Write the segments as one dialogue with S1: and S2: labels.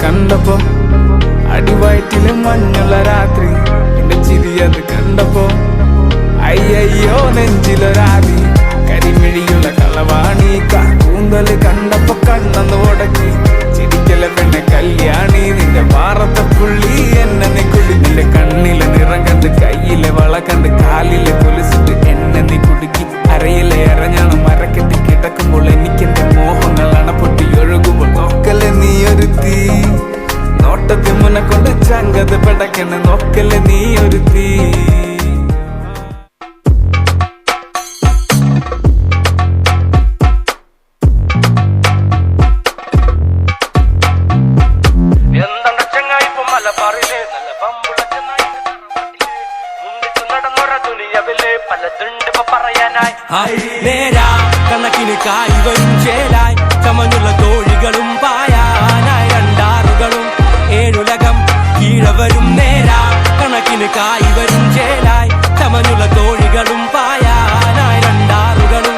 S1: കണ്ടപ്പോ അടിവയറ്റില് മഞ്ഞുള്ള രാത്രി എന്റെ ചിരിയത് കണ്ടപ്പോ അയ്യോ നെഞ്ചിലൊരാതി കരിമിഴിയുള്ള കളവാണി കൂന്തല് കണ്ടപ്പോ കണ്ണന്ന് ഉടക്കി ചിരിക്കല പെണ്ണെ കല്യാണി നിന്റെ മാറത്തെ പുള്ളി എന്നെ നീ കുടി നിന്റെ കണ്ണിലെ നിറം കണ്ട് കയ്യിലെ വള കണ്ട് കാലിലെ കൊലുസിട്ട് എന്നെ നീ കുടുക്കി അരയിലെ അരഞ്ഞാണ് മരക്കെട്ടി കിടക്കുമ്പോൾ എനിക്കെന്റെ മോഹങ്ങൾ അണപ്പൊട്ടി ഒഴുകുമ്പോൾ നോക്കല്ലേ നീ ഒരു തീ നോട്ടത്തിൽ മുന്നെ കൊണ്ട് ചങ്കത് പെടക്കണ നോക്കല്ലേ നീ ഒരു തീ
S2: നേരാ കണക്കിന് കായ് വരും ചേലായി ചമഞ്ഞുള്ള തോഴികളും പായാനായി രണ്ടാറുകളും ഏഴുലകം കീഴവരും നേരാ കണക്കിന് കായ് വരും ചേലായി ചമഞ്ഞുള്ള തോഴികളും പായാനായി രണ്ടാറുകളും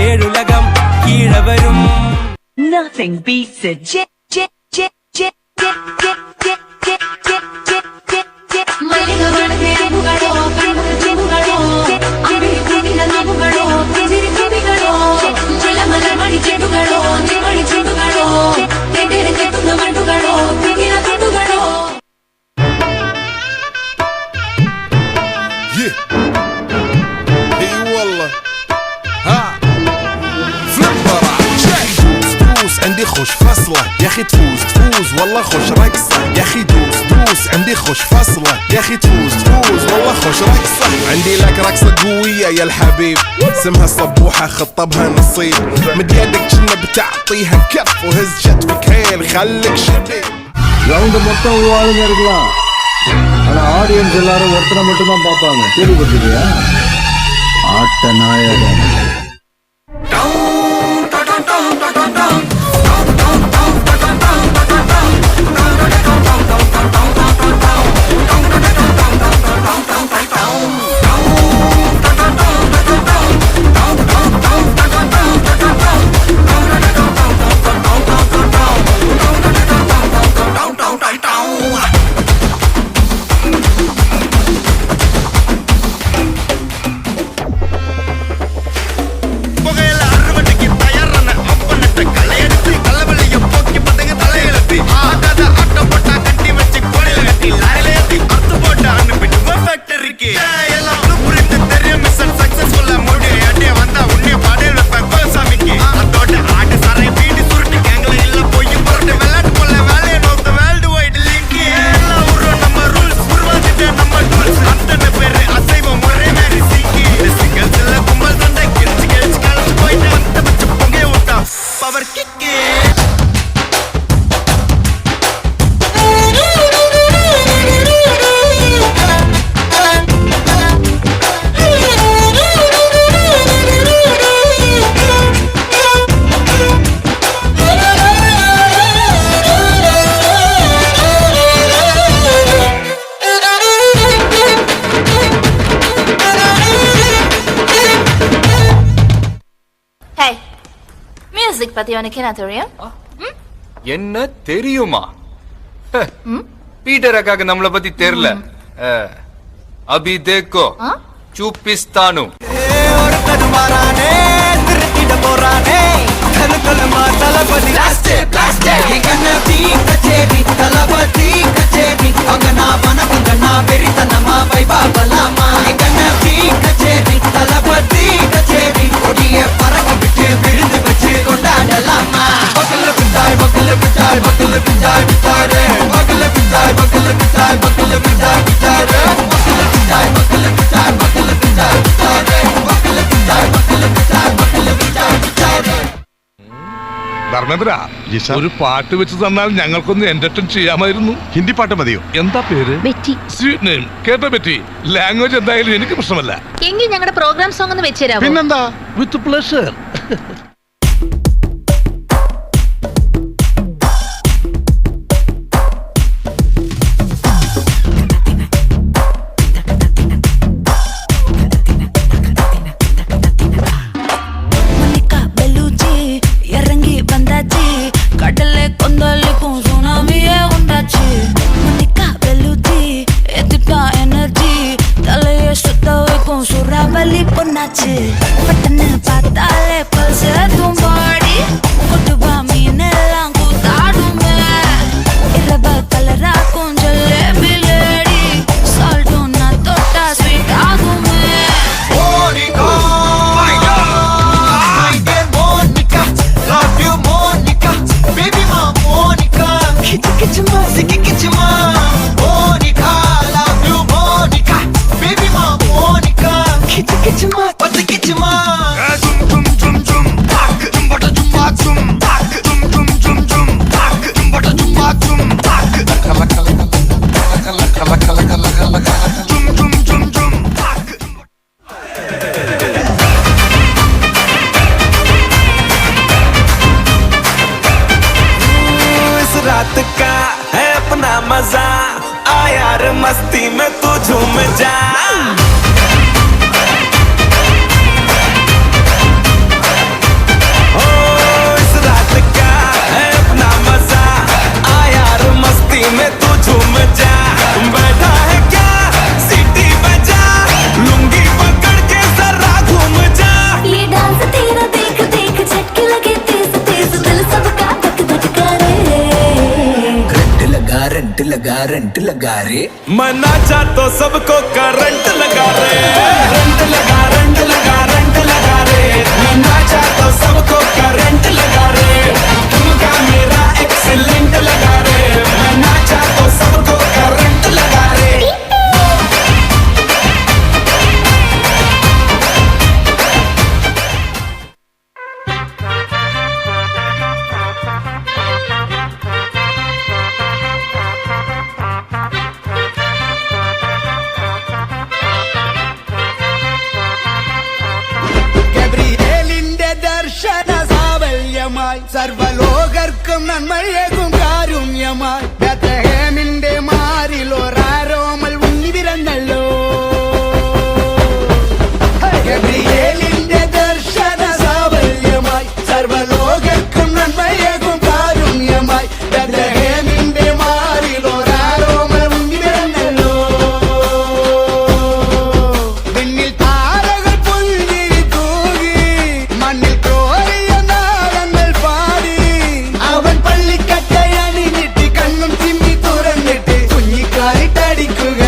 S2: ഏഴുലകം കീഴവരും.
S3: Nothing beats a jet.
S4: عندي خوش فصلة يا اخي تفوز والله خوش رقصة يا اخي دوس عندي خوش فصلة يا اخي تفوز والله خوش رقصة عندي لك رقصة قوية يا الحبيب اسمها الصبوحة خطبها نصيب مد يدك كنا بتعطيها كف وهز شتفك هيل خليك شديد
S5: round மொத்தம் ஒரு ஆளுங்க இருக்கலாம் ஆனா ஆடியன்ஸ் எல்லாரும் ஒருத்தனை மட்டும் தான் பார்ப்பாங்க கேள்விப்பட்டிருக்கியா ஆட்ட நாயகன்
S6: பத்தி உனக்கு என்ன தெரியும்?
S7: என்ன தெரியுமா? பீட்டர் அக்காக்கு நம்மள பத்தி தெரியல. அபி தேக்கோ சூப்பிஸ்தானு
S2: ஒருத்தன் மாறானே திருத்திட போறானே கலுக்கலுமா தளபதி கச்சேரி தளபதி கச்சேரி அங்க நான் வனக்குங்க நான் வெறித்தனமா வைபாபலாமா கச்சேரி தளபதி கச்சேரி கொடிய பறக்க விட்டு விழுந்து வச்சு கொண்டாடலாமா பக்கல பிட்டாய் பக்கல பிட்டாய் பக்கல பிட்டாய் பிட்டாரே பக்கல பிட்டாய் பக்கல பிட்டாய் பக்கல பிட்டாய் பிட்டாரே பக்கல பிட்டாய் பக்கல பிட்டாய் பக்கல பிட்டாய் பிட்டாரே பக்கல பிட்டாய் பக்கல பிட்டாய் பக்கல பிட்டாய் പിറ്റാരേ.
S8: ധർമ്മേന്ദ്ര ഒരു പാട്ട് വെച്ച് തന്നാൽ ഞങ്ങൾക്കൊന്ന് എന്റർടൈൻ ചെയ്യാമായിരുന്നു. ഹിന്ദി പാട്ട് മതിയോ? എന്താ പേര്? Sweet name. കേട്ടോ ബെറ്റി? ലാംഗ്വേജ് എന്തായാലും എനിക്ക് പ്രശ്നമല്ല.
S6: എങ്കിൽ ഞങ്ങളുടെ പ്രോഗ്രാം സോങ് ഒന്ന് വെച്ചുതരാമോ?
S8: പിന്നെന്താ, വിത്ത് പ്ലഷർ.
S9: கடலே கொந்தளிக்கும் சுனாமியே உண்டாச்சு. மணிக்கா வெளுத்தி எதிர்த்தா எனர்ஜி தலையை சுத்த வைக்கும் சூறாவளி பொண்ணாச்சு. பட்டன்னு பார்த்தாலே பல்ஸ் தும்பாடி கொட்டுவா மீன் எல்லாம் கூத்தாடுமே. இரவ கலராக்கும் ஜல்லேபி லேடி சால்ட்டும் நான் தொட்டா ஸ்வீட் ஆகுமே. Kichima, siki kichima, Monica, love you Monica, baby ma Monica, kichima, pati kichima. Zum zum zum zum, tak, zum bata zum ba zum, tak, zum zum zum zum, tak, zum bata zum ba zum, tak. Kala kala kala kala kala kala kala kala, zum zum zum zum, tak.
S1: रात का है अपना मजा आ यार मस्ती में तू झूम जा ओ इस रात का है अपना मजा आ यार मस्ती में तू झूम जा बैठा है क्या सीटी बजा लुंगी पकड़ के जरा घूम जा
S9: ये डांस तेरा देख देख झटके लगे तेज तेज दिल सबका धक धक करे.
S2: रंट लगा रे
S1: मैं नाचा तो सबको करंट लगा रे रंट लगा रंट लगा रे मैं नाचा तो सबको करंट लगा रे तुमका मेरा एक्सीलेंट लगा रे मैं नाचा तो सबको करंट लगा रे
S2: സർവലോകർക്കും നന്മയേകും കാരുണ്യമായി ബേത്ലഹേമിന്റെ മാറിൽ ഒരാരോമൽ ഉണ്ണി പിറന്നല്ലോ. ഗബ്രിയേലിന്റെ ദർശന സാഫല്യമായി സർവലോകർക്കും നന്മയേകും കാരുണ്യമായി ബേത്ലഹേമിന്റെ മാറിൽ ഒരാരോമൽ ഉണ്ണി പിറന്നല്ലോ. വിണ്ണിൽ താരകൾ പുൽകിരി തൂകി മണ്ണിൽ ക്രോറിയ നാളങ്ങൾ പാടി അവൻ പള്ളിക്കട്ടയണിഞ്ഞിട്ട് കണ്ണും ചിമ്മി തുറന്നിട്ട് കുഞ്ഞിക്കാലിട്ടടിക്കുക